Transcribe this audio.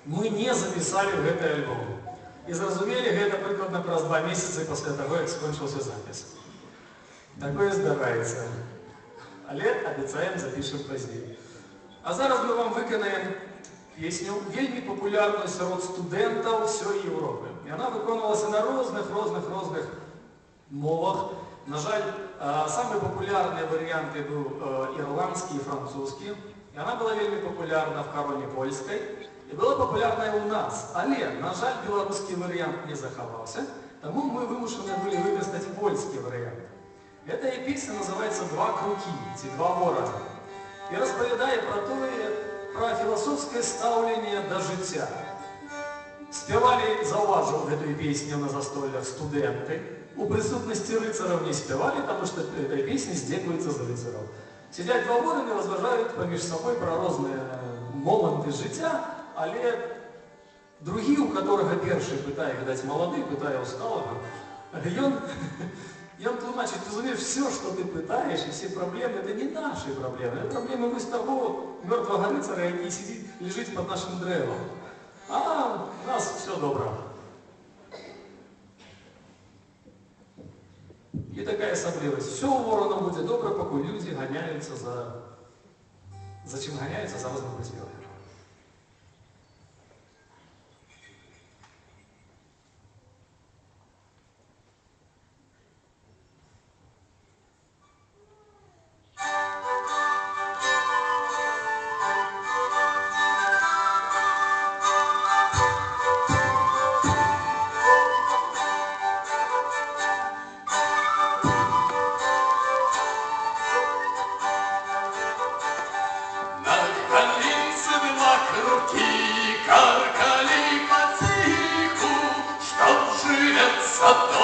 мы не записали гэты альбом. І зразумелі гэта прыкладна праз 2 месяцы пасля таго, як скончыўся запіс. Такое здараецца. Але абяцаем, запішем пазней. А зараз мы вам выканаем песню, вельмі папулярную сярод студэнтаў ўсёй Еўропы. Яна выконвалася на розных мовах. На жаль, самыя папулярныя варыянты быў ірландскі і французскі. Яна была вельмі папулярна в кароне польскай і была папулярная ў нас. Але, на жаль, беларускі варыянт не захаваўся, таму мы вымушаны былі выкарыстаць польскі варыянт. Гэтая песня называецца «Два крукі» ці «Два ворага» і распавядае пра філасофскае стаўленне да жыцця. Спявалі, заўважыў гэтую песню на застоллях студэнты. У прысутнасці рыцараў не спявалі, таму што этой песні здзекуюцца з рыцараў. Сядзяць два вораны, разважаюць паміж сабой пра розныя моманты жыцця, але другі, у которага першы пытае, відаць, малады, пытае усталага, ён тлумачыць, ты разумееш, все, што ты пытаеш, і все праблемы, это не наши праблемы, это праблемы вось таго мёртвага рыцара, які сидзіць, лежыць пад нашым дрэвам. А у нас все добра. І такая асаблівасць. Все у ворона будзе добра, пакуль людзі ганяюцца за чым ганяюцца, зараз мы прыспеваем. Up